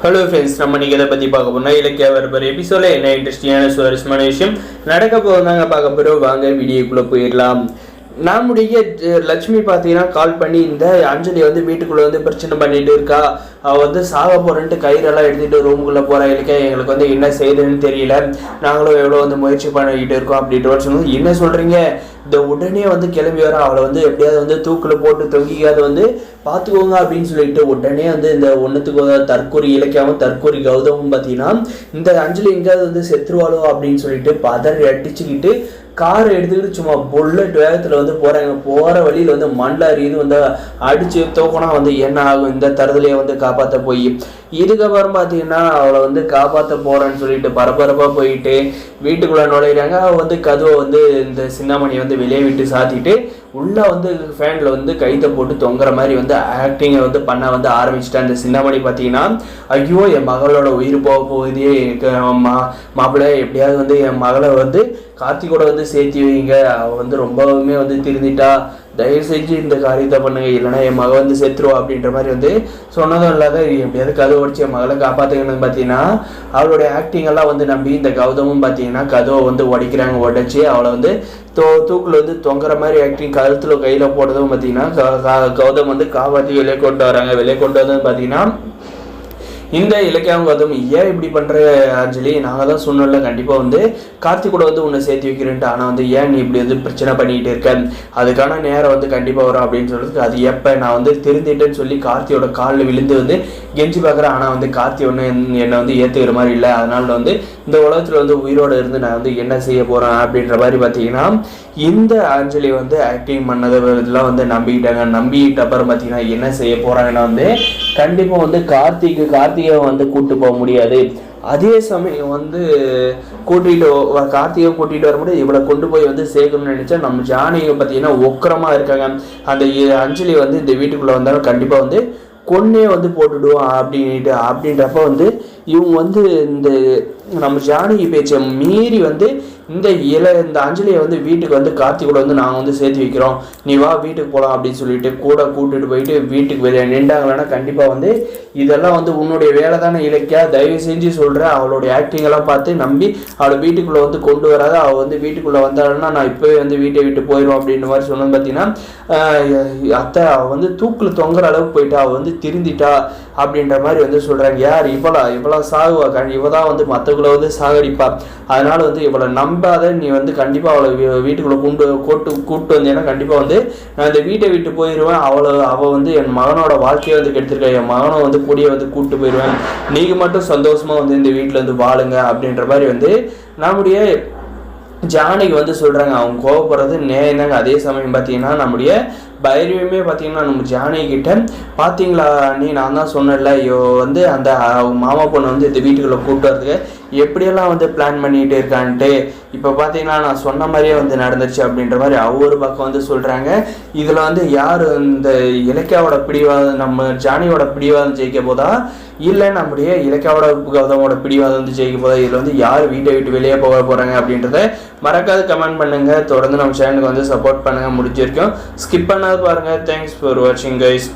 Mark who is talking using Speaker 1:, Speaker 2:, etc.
Speaker 1: Hello friends, நம்ம நீங்கள் இதை பற்றி பார்க்க போனால் இலக்கிய வரப்போகிற எபிசோடில் என்ன இன்ட்ரெஸ்டிங்கான சுவாரஸ்யமான விஷயம் நடக்க போகுதாங்க பார்க்க போகிறோம். வாங்க வீடியோக்குள்ளே போயிடலாம். நம்முடைய லட்சுமி பார்த்தீங்கன்னா கால் பண்ணி இந்த அஞ்சலி வந்து வீட்டுக்குள்ளே வந்து பிரச்சனை பண்ணிட்டு இருக்கா, அவள் வந்து சாக போகிறேன்ட்டு கயிறெல்லாம் எடுத்துகிட்டு ரூமுக்குள்ளே போகிறா. இல்லைக்கா எங்களுக்கு வந்து என்ன செய்யுதுன்னு தெரியல, நாங்களும் எவ்வளோ வந்து முயற்சி பண்ணிக்கிட்டு இருக்கோம் அப்படின்ட்டு சொன்னோம். என்ன சொல்கிறீங்க, இந்த உடனே வந்து கிளம்பி வர அவளை வந்து எப்படியாவது வந்து தூக்கில் போட்டு தொங்கிக்காத வந்து பார்த்துக்கோங்க அப்படின்னு சொல்லிட்டு உடனே வந்து இந்த ஒன்றுத்துக்கு தற்கொலை இலக்கியாவும் தற்கொலை கௌதமும் பார்த்தீங்கன்னா இந்த அஞ்சலி எங்கேயாவது வந்து செத்துருவாளோ அப்படின்னு சொல்லிட்டு பதறி அடிச்சுக்கிட்டு காரை எடுத்துக்கிட்டு சும்மா புல்லட் வேகத்தில் வந்து போகிறாங்க. போகிற வழியில் வந்து மண்லாரி இது வந்து அடித்து தோக்கனா வந்து என்ன ஆகும், இந்த தருதலையை வந்து காப்பாற்ற போய் இதுக்கப்புறம் பார்த்தீங்கன்னா அவளை வந்து காப்பாற்ற போகிறேன்னு சொல்லிட்டு பரபரப்பாக போயிட்டு வீட்டுக்குள்ளே நுழையிறாங்க. அவள் வந்து கதவை வந்து இந்த சின்னமணியை வந்து வெளியே விட்டு சாத்திட்டு உள்ளே வந்து ஃபேனில் வந்து கைத்தை போட்டு தொங்குற மாதிரி வந்து ஆக்டிங்கை வந்து பண்ண வந்து ஆரம்பிச்சிட்டேன். அந்த சின்னமணி பார்த்தீங்கன்னா ஐயோ என் மகளோட உயிர் போக போகுதே, மாப்பிள்ளை எப்படியாவது வந்து என் மகளை வந்து கார்த்திகோட வந்து சேர்த்தி வைங்க, அவள் வந்து ரொம்பவுமே வந்து திருந்திட்டா, தயவு செஞ்சு இந்த காரியத்தை பண்ணுங்க, இல்லைனா என் மக வந்து செத்துருவா அப்படின்ற மாதிரி வந்து சொன்னதும் இல்லாத எப்படியாவது கதவை உடச்சி என் மகளை காப்பாற்றுங்கன்னு பார்த்தீங்கன்னா அவளுடைய ஆக்டிங் எல்லாம் வந்து நம்பி இந்த கௌதமும் பார்த்தீங்கன்னா கதவை வந்து உடைக்கிறாங்க. உடைச்சி அவளை வந்து தூக்கில் வந்து தொங்குற மாதிரி ஆக்டிங் கழுத்தில் கையில் போடுறதும் பார்த்தீங்கன்னா கௌதம் வந்து காப்பாற்றி வெளியே கொண்டு வராங்க. வெளியே கொண்டு வந்தது பார்த்தீங்கன்னா இந்த இலக்கியம் கௌதம் ஏன் இப்படி பண்ணுற அஞ்சலி, நாங்கள் தான் சொன்னோம்ல கண்டிப்பாக வந்து கார்த்திக் கூட வந்து உன்னை சேர்த்து வைக்கிறேன்ட்டு, ஆனால் வந்து ஏன் நீ இப்படி வந்து பிரச்சனை பண்ணிக்கிட்டு இருக்க, அதுக்கான நேரம் வந்து கண்டிப்பாக வரும் அப்படின்னு சொல்கிறதுக்கு அது எப்போ நான் வந்து திருந்திட்டேன்னு சொல்லி கார்த்தியோட காலில் விழுந்து வந்து கெஞ்சி பார்க்குறேன். ஆனால் வந்து கார்த்தி ஒன்று என்னை வந்து ஏற்றுக்கிற மாதிரி இல்லை, அதனால வந்து இந்த உலகத்தில் வந்து உயிரோடு இருந்து நான் வந்து என்ன செய்ய போகிறேன் அப்படின்ற மாதிரி பார்த்தீங்கன்னா இந்த அஞ்சலி வந்து ஆக்டிங் பண்ணதை இதெல்லாம் வந்து நம்பிக்கிட்டாங்க. நம்பிக்கிட்ட அப்புறம் பார்த்தீங்கன்னா என்ன செய்ய போகிறாங்கன்னா வந்து கண்டிப்பாக வந்து கார்த்திகை வந்து கூப்பிட்டு போக முடியாது. அதே சமயம் வந்து கார்த்திகை கூட்டிகிட்டு வர முடியாது, இவளை கொண்டு போய் வந்து சேர்க்கணும்னு நினச்சா நம்ம ஜானகியை பார்த்தீங்கன்னா ஒக்கரமாக இருக்காங்க. அந்த அஞ்சலி வந்து இந்த வீட்டுக்குள்ளே வந்தாலும் கண்டிப்பாக வந்து கொன்னே வந்து போட்டுடுவோம் அப்படின்றப்ப வந்து இவங்க வந்து இந்த நம்ம ஜானகி பேச்சை மீறி வந்து இந்த அஞ்சலியை வந்து வீட்டுக்கு வந்து கார்த்திக் கூட வந்து நாங்கள் வந்து சேர்த்து வைக்கிறோம், நீ வா வீட்டுக்கு போகலாம் அப்படின்னு சொல்லிட்டு கூட கூட்டிட்டு போயிட்டு வீட்டுக்கு வெளியே நின்றாங்களேன்னா கண்டிப்பாக வந்து இதெல்லாம் வந்து உன்னுடைய வேலை தானே இலக்கியா, தயவு செஞ்சு சொல்கிறேன், அவளுடைய ஆக்டிங்கெல்லாம் பார்த்து நம்பி அவளை வீட்டுக்குள்ளே வந்து கொண்டு வராத, அவள் வந்து வீட்டுக்குள்ளே வந்தாலும்னா நான் இப்போவே வந்து வீட்டை விட்டு போயிடுவோம் அப்படின்ற மாதிரி சொன்னது பார்த்தீங்கன்னா அத்தை அவள் வந்து தூக்கில் தொங்குற அளவுக்கு போயிட்டா, அவள் வந்து திருந்திட்டா அப்படின்ற மாதிரி வந்து சொல்கிறாங்க. யார் இவளா சாகுவா, இவ தான் வந்து மற்றவங்களை வந்து சாகடிப்பா, அதனால வந்து இவளை நம்பாத, நீ வந்து கண்டிப்பாக அவளை வீட்டுக்குள்ளே கூப்பிட்டு வந்தேன்னா கண்டிப்பாக வந்து நான் இந்த வீட்டை விட்டு போயிடுவேன், அவள் வந்து என் மகனோட வாழ்க்கையை வந்து கெடுத்திருக்கா, என் மகனை வந்து கூடிய வந்து கூப்பிட்டு போயிடுவேன், நீங்கள் மட்டும் சந்தோஷமாக வந்து இந்த வீட்டில் வந்து வாழுங்க அப்படின்ற மாதிரி வந்து நம்முடைய ஜானகி வந்து சொல்கிறாங்க. அவங்க கோவப்படுறது நேர்ந்தாங்க. அதே சமயம் பார்த்தீங்கன்னா நம்முடைய பைரவியுமே பார்த்தீங்கன்னா நம்ம ஜானகி கிட்ட பார்த்தீங்களா நீ, நான் தான் சொன்னேன்ல வந்து அந்த மாமா பொண்ணு வந்து இந்த வீட்டுக்குள்ளே கூப்பிட்டு வரதுக்கு எப்படியெல்லாம் வந்து பிளான் பண்ணிகிட்டு இருக்கான்ட்டு, இப்போ பார்த்தீங்கன்னா நான் சொன்ன மாதிரியே வந்து நடந்துச்சு அப்படின்ற மாதிரி ஒவ்வொரு பக்கம் வந்து சொல்கிறாங்க. இதில் வந்து யார் இந்த இலக்கியாவோட பிடிவாதம், நம்ம ஜானகியோட பிடிவாதம் ஜெயிக்க போதா இல்லை நம்முடைய இலக்கியாவோட கௌதமோட பிடிவாதம் வந்து ஜெயிக்க போதா, இதில் வந்து யார் வீட்டை விட்டு வெளியே போக போகிறாங்க அப்படின்றத மறக்காது கமெண்ட் பண்ணுங்கள். தொடர்ந்து நம்ம சேனலுக்கு வந்து சப்போர்ட் பண்ணுங்கள். முடிஞ்சிருக்கோம், ஸ்கிப் பண்ணாது பாருங்கள். தேங்க்ஸ் ஃபார் வாட்சிங் கைஸ்.